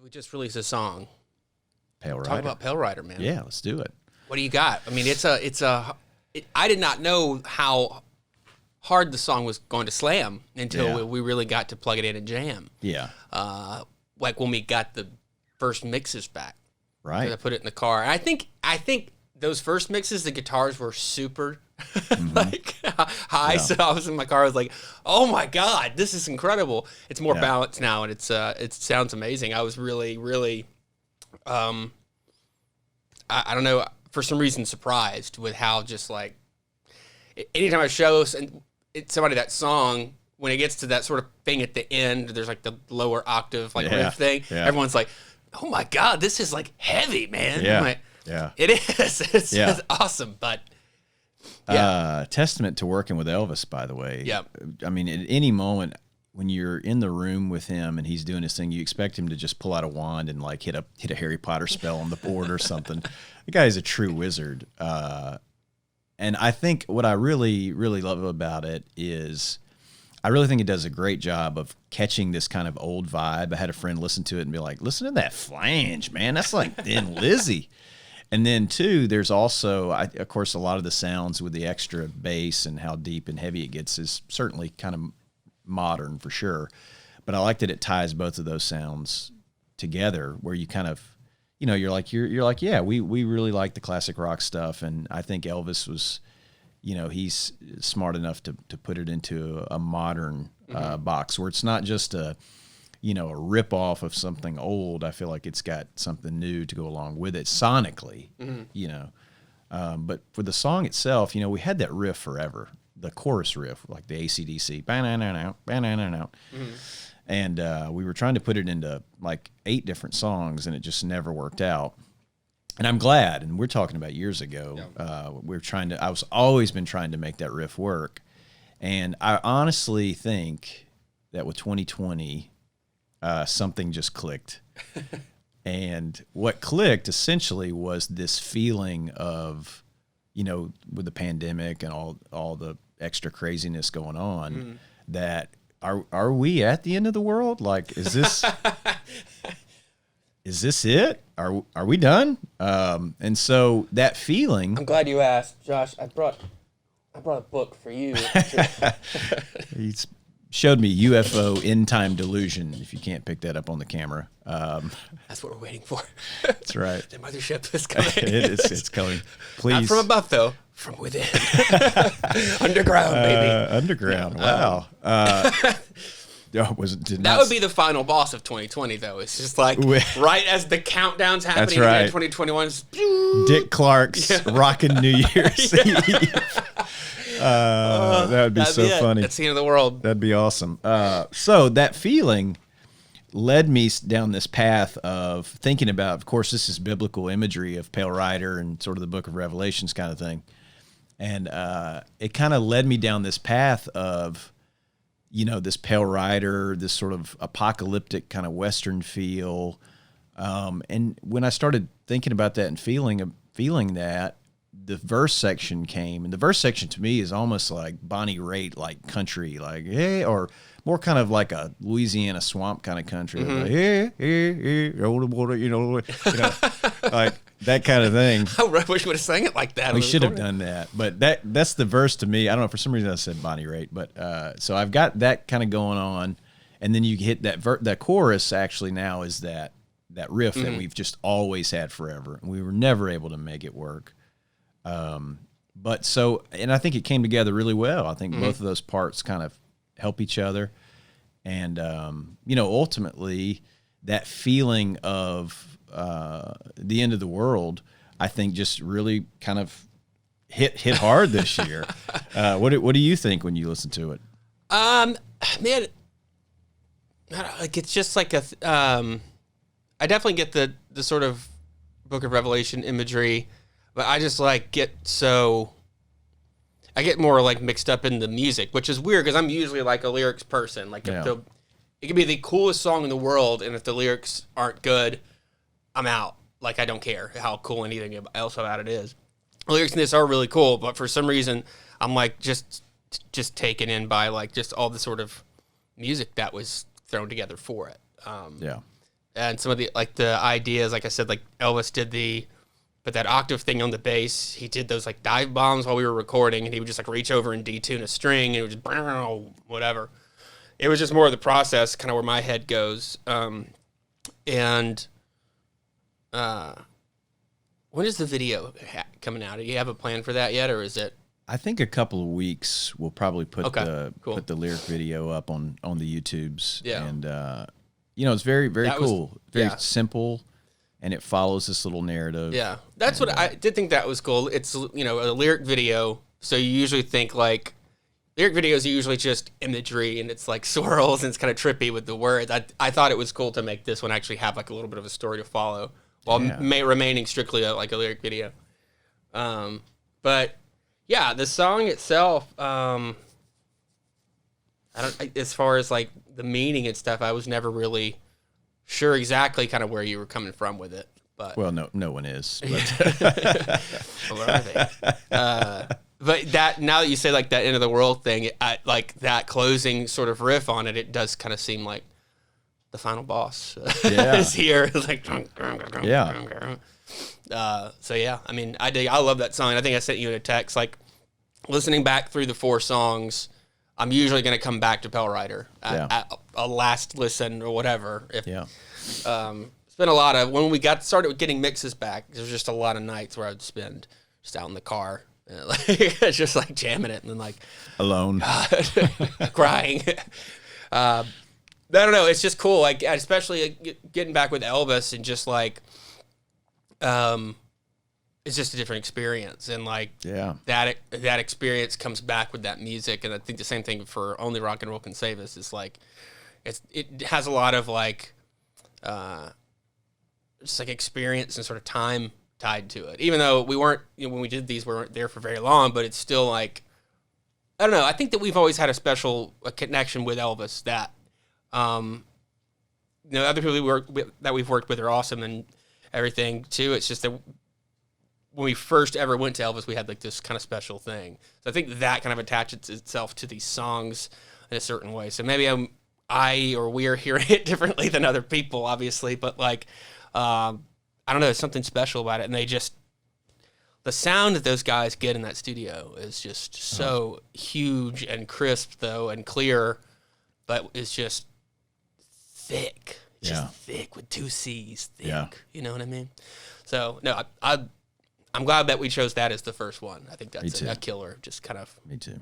We just released a song. Pale Rider. Talk about Pale Rider, man. Yeah, let's do it. What do you got? I mean, I did not know how hard the song was going to slam until we really got to plug it in and jam. Yeah. Like when we got the first mixes back. Right. I put it in the car. And I think those first mixes, the guitars were super like high. Yeah. So I was in my car. I was like, "Oh my God, this is incredible!" It's more balanced now, and it sounds amazing. I was really, really, I don't know, for some reason surprised with how just like anytime I show somebody that song, when it gets to that sort of thing at the end, there's like the lower octave like riff thing. Yeah. Everyone's like, "Oh my God, this is like heavy, man." Yeah. Like, yeah. It is. It's awesome, but testament to working with Elvis, by the way. Yeah. I mean, at any moment when you're in the room with him and he's doing his thing, you expect him to just pull out a wand and like hit a Harry Potter spell on the board or something. The guy is a true wizard. And I think what I really, really love about it is I really think it does a great job of catching this kind of old vibe. I had a friend listen to it and be like, "Listen to that flange, man. That's like Thin Lizzy." And then, too, there's also, of course, a lot of the sounds with the extra bass and how deep and heavy it gets is certainly kind of modern for sure. But I like that it ties both of those sounds together where you kind of, you're like, yeah, we really like the classic rock stuff. And I think Elvis was, he's smart enough to put it into a modern box where it's not just a rip off of something old. I feel like it's got something new to go along with it sonically, but for the song itself, we had that riff forever, the chorus riff, like the AC/DC, and we were trying to put it into like 8 different songs and it just never worked out. And I'm glad, and we're talking about years ago, I was always been trying to make that riff work. And I honestly think that with 2020, something just clicked. And what clicked essentially was this feeling of, with the pandemic and all the extra craziness going on, that are we at the end of the world? Like, is this it? Are we done? And so that feeling. I'm glad you asked, Josh. I brought a book for you. He's showed me UFO End Time Delusion, if you can't pick that up on the camera. That's what we're waiting for. That's right. The mothership is coming. It's coming. Please. Not from above, though. From within. Underground, baby. Underground. Wow. That would be the final boss of 2020, though. It's just like right as the countdown's happening, right. 2021. Dick Clark's Rockin' New Year's Eve. That would be so funny. That's the end of the world. That'd be awesome. So that feeling led me down this path of thinking about, of course, this is biblical imagery of Pale Rider and sort of the Book of Revelations kind of thing. And it kind of led me down this path of, this Pale Rider, this sort of apocalyptic kind of Western feel. And when I started thinking about that and feeling that, the verse section came, and the verse section to me is almost like Bonnie Raitt, like country, like, hey, or more kind of like a Louisiana swamp kind of country, like, hey, roll the water, like that kind of thing. I wish we would have sang it like that. We should have done that, but that's the verse to me. I don't know, for some reason I said Bonnie Raitt, but so I've got that kind of going on, and then you hit that chorus. Actually, now is that riff that we've just always had forever, and we were never able to make it work. But so, and I think it came together really well. I think both of those parts kind of help each other. And, ultimately that feeling of, the end of the world, I think just really kind of hit hard this year. What do you think when you listen to it? Man, like, it's just like I definitely get the sort of Book of Revelation imagery. But I just I get more like mixed up in the music, which is weird because I'm usually like a lyrics person. Like it could be the coolest song in the world, and if the lyrics aren't good, I'm out. Like I don't care how cool anything else about it is. The lyrics in this are really cool, but for some reason I'm like just taken in by like just all the sort of music that was thrown together for it. and some of the like the ideas, like I said, like Elvis did put that octave thing on the bass. He did those like dive bombs while we were recording, and he would just like reach over and detune a string, and it would just whatever. It was just more of the process, kind of where my head goes. And when is the video coming out? Do you have a plan for that yet, or is it? I think a couple of weeks we'll probably put cool. put the lyric video up on the YouTubes. Yeah. And it's very, very cool. Very yeah. simple, and it follows this little narrative. Yeah. That's what I did think that was cool. It's, a lyric video, so you usually think like lyric videos are usually just imagery and it's like swirls and it's kind of trippy with the words. I thought it was cool to make this one actually have like a little bit of a story to follow while remaining strictly like a lyric video. But yeah, the song itself, as far as like the meaning and stuff, I was never really sure exactly kind of where you were coming from with it. But well, no one is. But. Where are they? But that, now that you say like that end of the world thing, like that closing sort of riff on it, it does kind of seem like the final boss is here. It's like, yeah. So yeah, I mean, I love that song. I think I sent you in a text, like listening back through the 4 songs, I'm usually going to come back to Pale Rider at a last listen or whatever. It's been a lot of, when we started getting mixes back, there was just a lot of nights where I would spend just out in the car, just like jamming it and then like alone, crying. I don't know. It's just cool. Like, especially getting back with Elvis and just like, it's just a different experience. And like, that experience comes back with that music. And I think the same thing for Only Rock and Roll Can Save Us. It's like, it has a lot of like, just like experience and sort of time tied to it. Even though we weren't, when we did these, we weren't there for very long, but it's still like, I don't know. I think that we've always had a connection with Elvis that, other people that we've worked with are awesome and everything too. It's just that when we first ever went to Elvis, we had like this kind of special thing. So I think that kind of attaches itself to these songs in a certain way. So maybe we are hearing it differently than other people, obviously, but like, I don't know, there's something special about it. And the sound that those guys get in that studio is just so huge and crisp though, and clear, but it's just thick. It's just thick with 2 C's, thick. Yeah. You know what I mean? So no, I'm glad that we chose that as the first one. I think that's a killer. Just kind of. Me too.